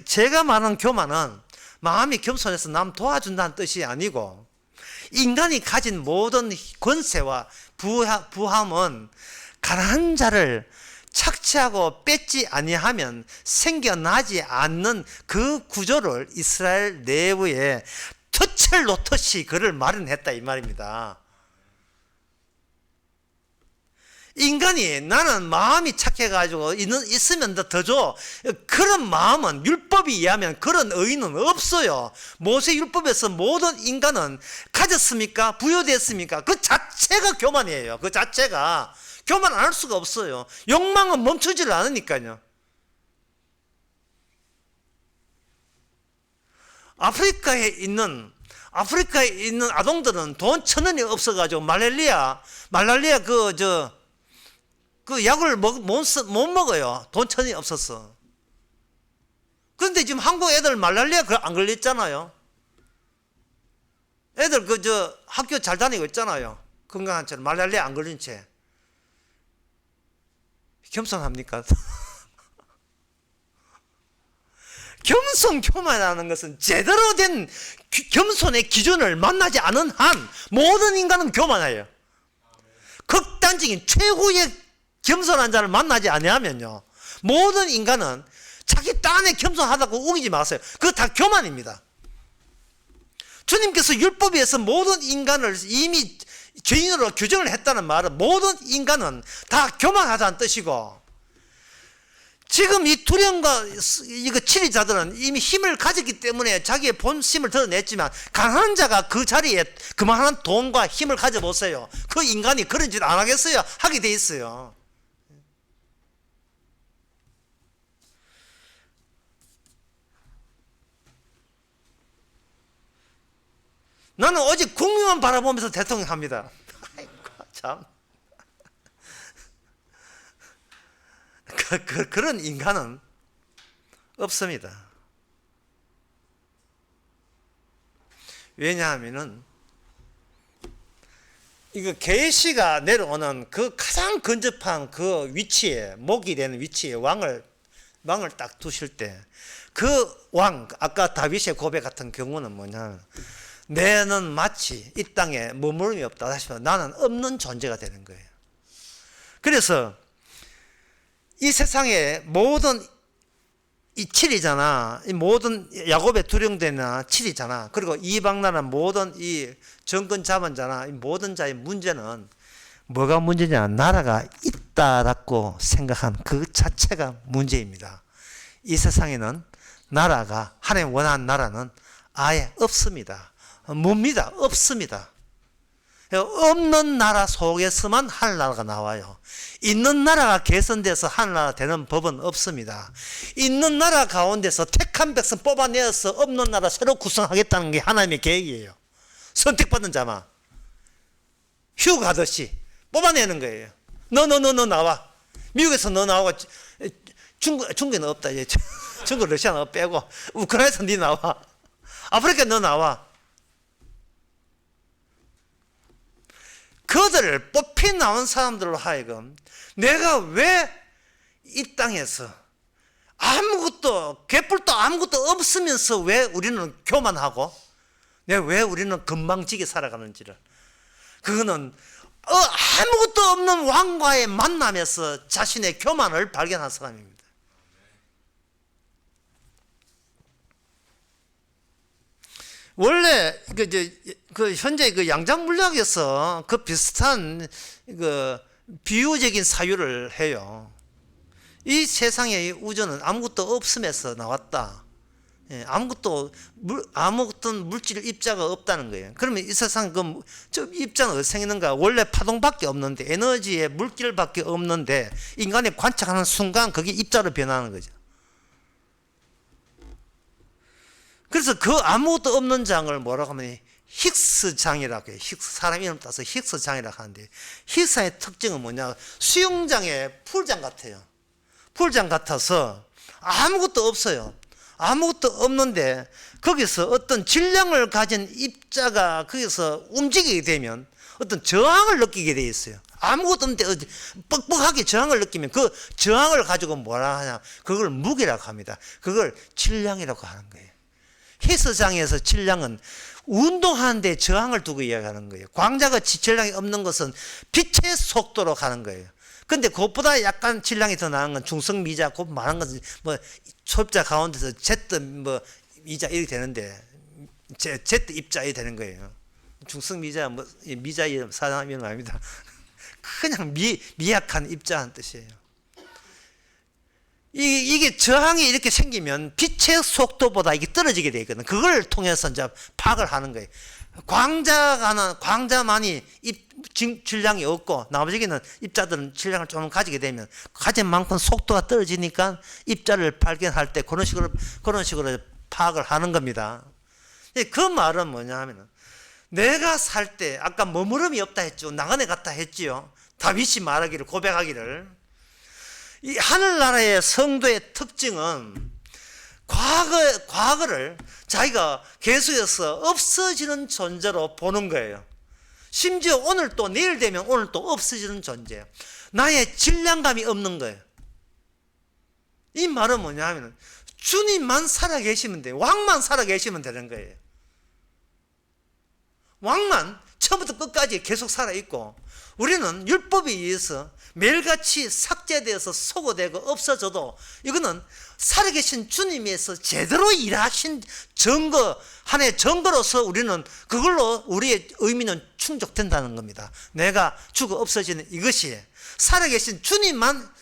제가 말하는 교만은 마음이 겸손해서 남 도와준다는 뜻이 아니고 인간이 가진 모든 권세와 부함은 가난한 자를 착취하고 뺏지 아니하면 생겨나지 않는 그 구조를 이스라엘 내부에 덫을 놓듯이 그를 마련했다 이 말입니다. 인간이 나는 마음이 착해가지고 있으면 더 줘. 그런 마음은 율법에 의하면 그런 의의는 없어요. 모세 율법에서 모든 인간은 가졌습니까? 부여됐습니까? 그 자체가 교만이에요. 그 자체가. 교만 안 할 수가 없어요. 욕망은 멈추질 않으니까요. 아프리카에 있는 아동들은 돈 1,000원이 없어가지고 말랄리아 그 약을 못 먹어요. 돈 1,000원이 없었어. 그런데 지금 한국 애들 말랄리아 안 걸렸잖아요. 애들 학교 잘 다니고 있잖아요. 건강한 채로 말랄리아 안 걸린 채. 겸손합니까? 겸손 교만이라는 것은 제대로 된 겸손의 기준을 만나지 않은 한 모든 인간은 교만해요. 극단적인 최고의 겸손한 자를 만나지 아니하면요, 모든 인간은 자기 딴에 겸손하다고 우기지 마세요. 그거 다 교만입니다. 주님께서 율법에서 모든 인간을 이미 죄인으로 규정을 했다는 말은 모든 인간은 다 교만하다는 뜻이고, 지금 이 두령과 이거 치리자들은 이미 힘을 가졌기 때문에 자기의 본심을 드러냈지만, 가난한 자가 그 자리에 그만한 돈과 힘을 가져보세요. 그 인간이 그런 짓 안 하겠어요? 하게 돼 있어요. 나는 오직 국민만 바라보면서 대통령 합니다. 아이고, 참. 그런 인간은 없습니다. 왜냐하면은 이거 계시가 내려오는 그 가장 근접한 그 위치에, 목이 되는 위치에 왕을 딱 두실 때, 그 왕, 아까 다윗의 고백 같은 경우는 뭐냐, 내는 마치 이 땅에 머무름이 없다. 다시 말해 나는 없는 존재가 되는 거예요. 그래서 이 세상의 모든 이 7이잖아. 이 모든 야곱의 두령되나 7이잖아. 그리고 이방 나라 모든 이 정권 잡은 자나 이 모든 자의 문제는 뭐가 문제냐? 나라가 있다라고 생각한 그 자체가 문제입니다. 이 세상에는 나라가, 하나님 원하는 나라는 아예 없습니다. 뭡니다. 없습니다. 없는 나라 속에서만 하늘나라가 나와요. 있는 나라가 개선돼서 하늘나라 되는 법은 없습니다. 있는 나라 가운데서 택한 백성 뽑아내어서 없는 나라 새로 구성하겠다는 게 하나님의 계획이에요. 선택받은 자만 휴 가듯이 뽑아내는 거예요. 너 나와. 미국에서 너 나오고, 중국에는 없다. 중국 러시아는 빼고, 우크라이나에서 네 나와. 아프리카 너 나와. 그들을 뽑히 나온 사람들로 하여금 내가 왜 이 땅에서 아무것도, 개뿔도 아무것도 없으면서 왜 우리는 교만하고 왜 우리는 건방지게 살아가는지를, 그거는 아무것도 없는 왕과의 만남에서 자신의 교만을 발견한 사람입니다. 원래 그 현재 그 양장 물리학에서 그 비슷한 그 비유적인 사유를 해요. 이 세상의 우주는 아무것도 없음에서 나왔다. 아무것도 물질 입자가 없다는 거예요. 그러면 이 세상 저 입자는 어디서 생기는가? 원래 파동밖에 없는데, 에너지에 물질밖에 없는데 인간이 관측하는 순간 그게 입자로 변하는 거죠. 그래서 그 아무것도 없는 장을 뭐라고 하면 힉스장이라고 해요. 사람 이름 따서 힉스장이라고 하는데, 힉스의 특징은 뭐냐? 수영장의 풀장 같아요. 풀장 같아서 아무것도 없어요. 아무것도 없는데 거기서 어떤 질량을 가진 입자가 거기서 움직이게 되면 어떤 저항을 느끼게 돼 있어요. 아무것도 없는데 뻑뻑하게 저항을 느끼면 그 저항을 가지고 뭐라 하냐? 그걸 무게라고 합니다. 그걸 질량이라고 하는 거예요. 헬스장에서 질량은 운동하는데 저항을 두고 이야기하는 거예요. 광자가 질량이 없는 것은 빛의 속도로 가는 거예요. 근데 그것보다 약간 질량이 더 나은 건 중성미자, 그 많은 것은 뭐 초입자 가운데서 Z 뭐 미자 이렇게 되는데, Z 입자 이렇게 되는 거예요. 중성미자 뭐 미자 이름 사람 이름 아닙니다. 그냥 미약한 입자한 뜻이에요. 이게 저항이 이렇게 생기면 빛의 속도보다 이게 떨어지게 되어 있거든. 그걸 통해서 이제 파악을 하는 거예요. 광자만이 질량이 없고 나머지는 입자들은 질량을 좀 가지게 되면 가진 만큼 속도가 떨어지니까 입자를 발견할 때 그런 식으로 파악을 하는 겁니다. 그 말은 뭐냐 하면은, 내가 살 때 아까 머무름이 없다 했죠. 나그네 같다 했지요. 다윗이 말하기를, 고백하기를, 이 하늘나라의 성도의 특징은 과거를 자기가 계속해서 없어지는 존재로 보는 거예요. 심지어 오늘 또 내일 되면 오늘 또 없어지는 존재예요. 나의 질량감이 없는 거예요. 이 말은 뭐냐 하면 주님만 살아계시면 돼요. 왕만 살아계시면 되는 거예요. 왕만 처음부터 끝까지 계속 살아있고, 우리는 율법에 의해서 매일같이 삭제되어서 소거되고 없어져도 이거는 살아계신 주님에서 제대로 일하신 증거, 하나의 증거로서 우리는 그걸로 우리의 의미는 충족된다는 겁니다. 내가 죽어 없어지는 이것이 살아계신 주님만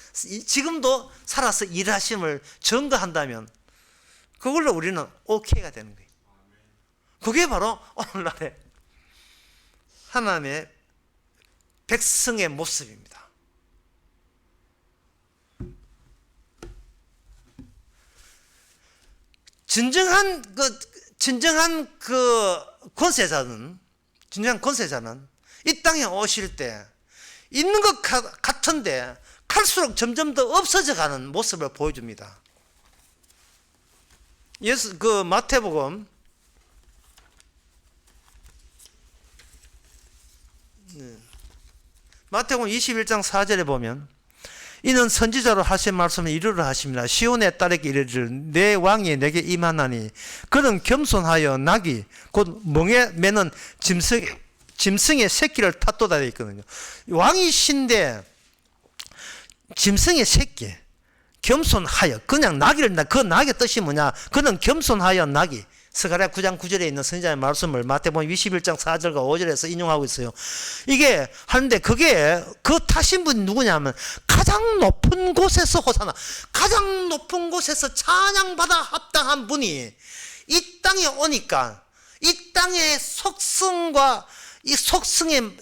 지금도 살아서 일하심을 증거한다면 그걸로 우리는 오케이가 되는 거예요. 그게 바로 오늘날의 하나님의 백성의 모습입니다. 진정한 권세자는 이 땅에 오실 때 있는 것 같은데 갈수록 점점 더 없어져 가는 모습을 보여줍니다. 마태복음 21장 4절에 보면, 이는 선지자로 하신 말씀을 이루려 하십니다. 시온의 딸에게 이르기를 내 왕이 내게 임하나니 그는 겸손하여 낙이 곧 멍에 매는 짐승의 새끼를 탔도다 되어 있거든요. 왕이신데 짐승의 새끼, 겸손하여, 그냥 그 낙의 뜻이 뭐냐? 그는 겸손하여 낙이, 스가랴 9장 9절에 있는 선지자의 말씀을 마태복음 21장 4절과 5절에서 인용하고 있어요. 이게 하는데 그게 그 타신 분이 누구냐면 가장 높은 곳에서 호산나, 가장 높은 곳에서 찬양받아 합당한 분이 이 땅에 오니까 이 땅의 속성과 이 속성을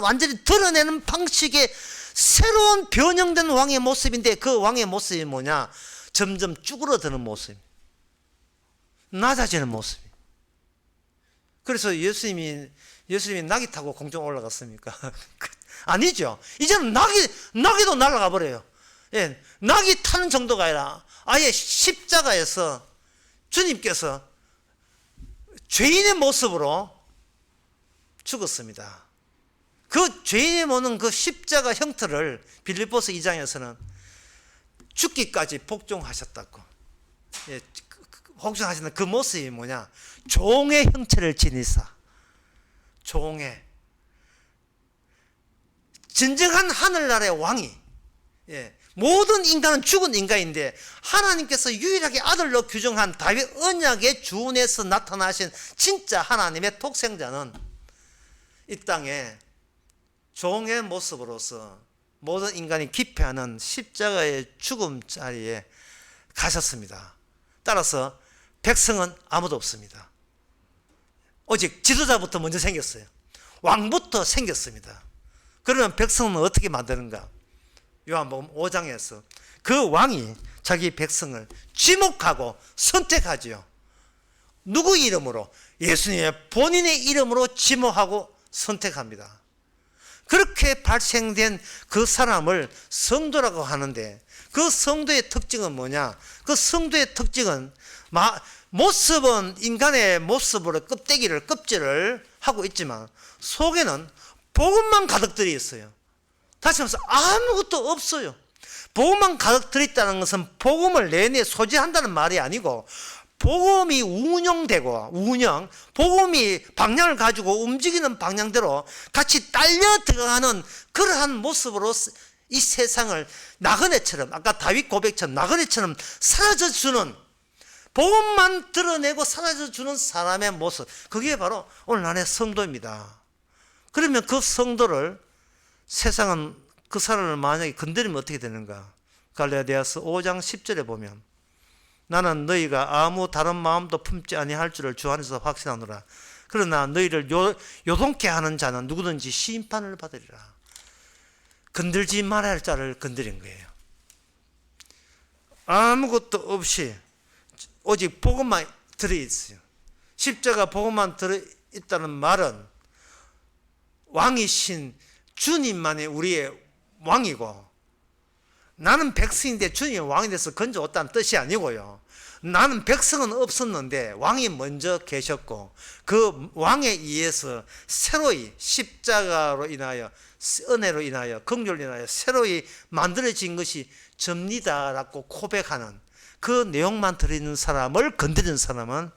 완전히 드러내는 방식의 새로운 변형된 왕의 모습인데, 그 왕의 모습이 뭐냐? 점점 쭈그러드는 모습, 낮아지는 모습. 그래서 예수님이 낙이 타고 공중 올라갔습니까? 아니죠. 이제는 낙이도 날아가 버려요. 예, 낙이 타는 정도가 아니라 아예 십자가에서 주님께서 죄인의 모습으로 죽었습니다. 그 죄인이 모는 그 십자가 형태를 빌립보서 2장에서는 죽기까지 복종하셨다고. 예, 복종하시는 그 모습이 뭐냐? 종의 형체를 지니사. 종의. 진정한 하늘나라의 왕이. 예, 모든 인간은 죽은 인간인데 하나님께서 유일하게 아들로 규정한 다윗 언약의 주운에서 나타나신 진짜 하나님의 독생자는 이 땅에 종의 모습으로서 모든 인간이 기피하는 십자가의 죽음 자리에 가셨습니다. 따라서 백성은 아무도 없습니다. 오직 지도자부터 먼저 생겼어요. 왕부터 생겼습니다. 그러면 백성은 어떻게 만드는가? 요한복음 5장에서 그 왕이 자기 백성을 지목하고 선택하지요. 누구 이름으로? 예수님의 본인의 이름으로 지목하고 선택합니다. 그렇게 발생된 그 사람을 성도라고 하는데, 그 성도의 특징은 뭐냐? 그 성도의 특징은 모습은 인간의 모습으로 껍질을 하고 있지만 속에는 복음만 가득 들어 있어요. 다시 말해서 아무것도 없어요. 복음만 가득 들어 있다는 것은 복음을 내내 소지한다는 말이 아니고, 복음이 복음이 방향을 가지고 움직이는 방향대로 같이 딸려 들어가는 그러한 모습으로 이 세상을 나그네처럼, 아까 다윗 고백처럼 나그네처럼 사라져주는, 복음만 드러내고 사라져주는 사람의 모습, 그게 바로 오늘날의 성도입니다. 그러면 그 성도를 세상은 그 사람을 만약에 건드리면 어떻게 되는가? 갈라디아서 5장 10절에 보면, 나는 너희가 아무 다른 마음도 품지 아니할 줄을 주 안에서 확신하노라. 그러나 너희를 요동케 하는 자는 누구든지 심판을 받으리라. 건들지 말아야 할 자를 건드린 거예요. 아무것도 없이 오직 복음만 들어있어요. 십자가 복음만 들어있다는 말은 왕이신 주님만이 우리의 왕이고, 나는 백성인데 주님이 왕이 돼서 건져왔다는 뜻이 아니고요. 나는 백성은 없었는데 왕이 먼저 계셨고, 그 왕에 의해서 새로이 십자가로 인하여, 은혜로 인하여, 긍휼로 인하여 새로이 만들어진 것이 접니다라고 고백하는 그 내용만 들어있는 사람을 건드리는 사람은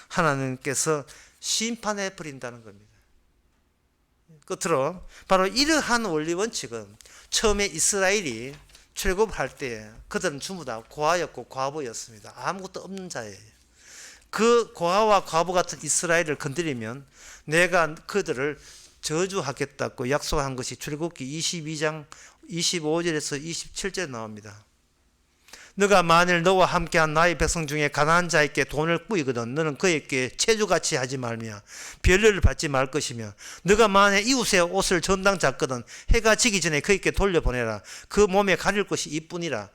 하나님께서 심판해 버린다는 겁니다. 끝으로 바로 이러한 원리 원칙은 처음에 이스라엘이 출애굽할 때 그들은 전부 다 고아였고 과부였습니다. 아무것도 없는 자예요. 그 고아와 과부 같은 이스라엘을 건드리면 내가 그들을 저주하겠다고 약속한 것이 출애굽기 22장 25절에서 27절에 나옵니다. 너가 만일 너와 함께한 나의 백성 중에 가난한 자에게 돈을 꾸이거든 너는 그에게 체주같이 하지 말며 별려를 받지 말 것이며 너가 만일 이웃의 옷을 전당 잡거든 해가 지기 전에 그에게 돌려보내라. 그 몸에 가릴 것이 이뿐이라.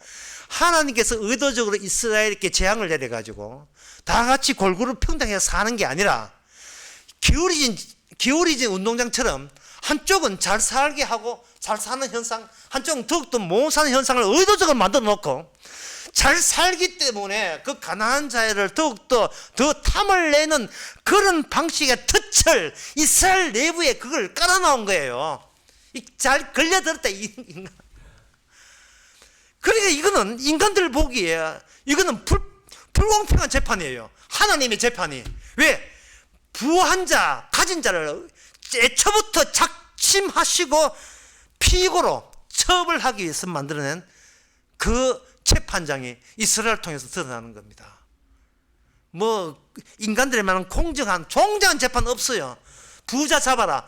하나님께서 의도적으로 이스라엘에게 재앙을 내려가지고 다 같이 골고루 평등해서 사는 게 아니라 기울어진 운동장처럼 한쪽은 잘 살게 하고 잘 사는 현상, 한쪽은 더욱더 못 사는 현상을 의도적으로 만들어 놓고 잘 살기 때문에 그 가난한 자를 더욱더 더 탐을 내는 그런 방식의 덫을 이스라엘 내부에 그걸 깔아놓은 거예요. 잘 걸려들었다. 그러니까 이거는 인간들 보기에 이거는 불공평한 재판이에요. 하나님의 재판이. 왜? 부한 자, 가진 자를 애초부터 작심하시고 피고로 처벌하기 위해서 만들어낸 그 재판장이 이스라엘을 통해서 드러나는 겁니다. 뭐 인간들의 말은 공정한 종정한 재판 없어요. 부자 잡아라.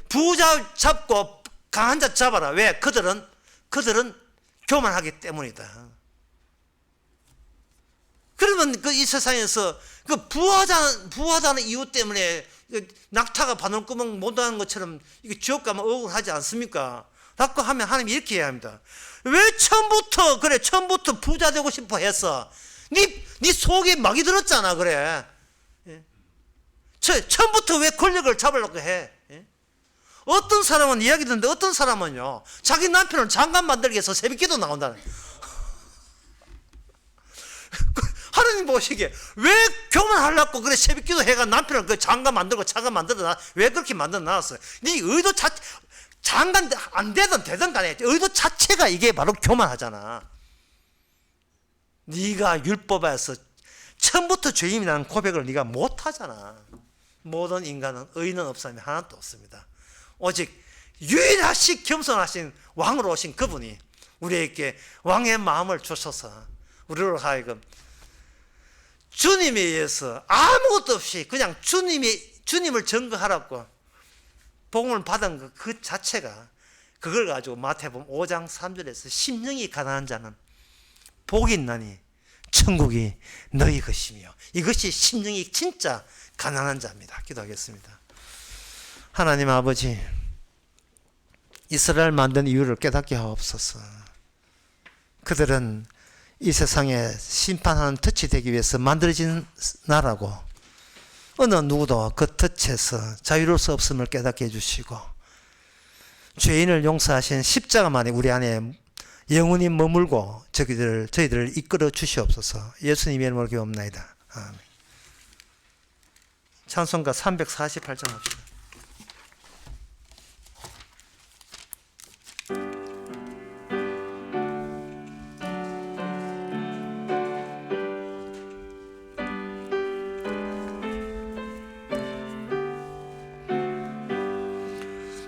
부자 잡고 강한 자 잡아라. 왜? 그들은 교만하기 때문이다. 그러면 그 이 세상에서 그 부하다는 이유 때문에 낙타가 바늘구멍 못 하는 것처럼 이게 지옥 가면 억울하지 않습니까? 라고 하면 하나님이 이렇게 해야 합니다. 왜 처음부터 부자 되고 싶어 했어? 네 속에 막이 들었잖아, 그래. 처음부터 왜 권력을 잡으려고 해? 어떤 사람은 이야기 듣는데 어떤 사람은요, 자기 남편을 장관 만들기 위해서 새벽기도 나온다는. 하나님 보시기에 왜 교만하려고 그래 새벽기도 해가 남편을 그 장관 만들고 차관 만들어 왜 그렇게 만들어 놨어요? 네 의도 장관 안 되든 간에 의도 자체가 이게 바로 교만하잖아. 네가 율법에서 처음부터 죄인이라는 고백을 네가 못하잖아. 모든 인간은 의는 없으면 하나도 없습니다. 오직 유일하신 겸손하신 왕으로 오신 그분이 우리에게 왕의 마음을 주셔서 우리로 하여금 주님에 의해서 아무것도 없이 그냥 주님을 증거하라고 복음을 받은 그 자체가, 그걸 가지고 마태복음 5장 3절에서 심령이 가난한 자는 복이 있나니 천국이 너희 것이며, 이것이 심령이 진짜 가난한 자입니다. 기도하겠습니다. 하나님 아버지, 이스라엘 만든 이유를 깨닫게 하옵소서. 그들은 이 세상에 심판하는 덫이 되기 위해서 만들어진 나라고, 어느 누구도 그 덫에서 자유로울 수 없음을 깨닫게 해주시고, 죄인을 용서하신 십자가만이 우리 안에 영원히 머물고 저희들을 이끌어 주시옵소서. 예수님의 이름으로 기도합나이다. 아멘. 찬송가 348장 합시다.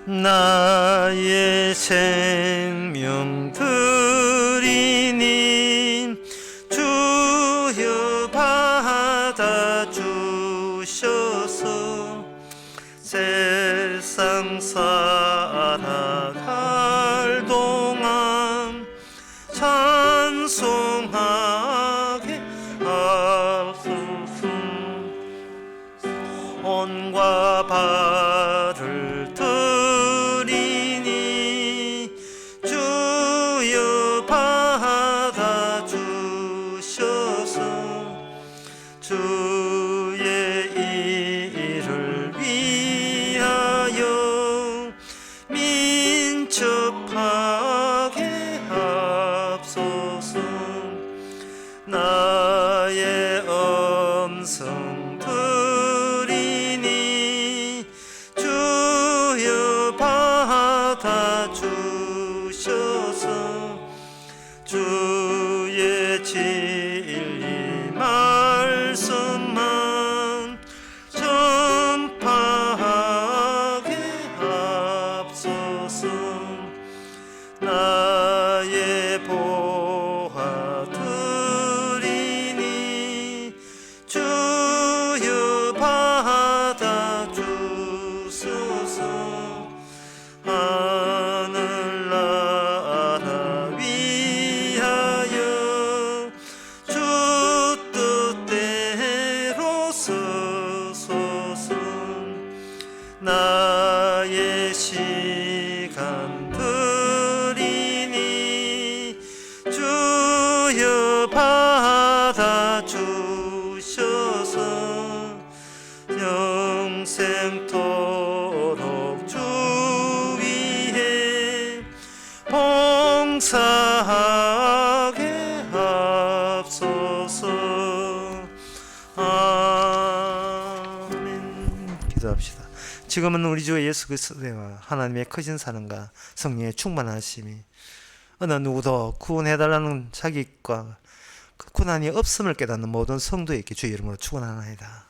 나의 생명 드리니 주여 받아 주셔서 세상 살아갈 동안 찬송하게 하소서. 손과 발을 주의 일을 위하여 민첩하게 합소서. 나의 음성 들이니 주여 받아 주셔서 주의 하소서. 나의 시간 드리니 주여 받아주셔서 영생토록 주 위에 봉사하게 하옵소서. 아멘. 기도합시다. 지금은 우리 주 예수 그리스도와 하나님의 크신 사랑과 성령의 충만하심이 어느 누구도 구원해달라는 자기과 고난이 없음을 깨닫는 모든 성도에게 주의 이름으로 축원하나이다.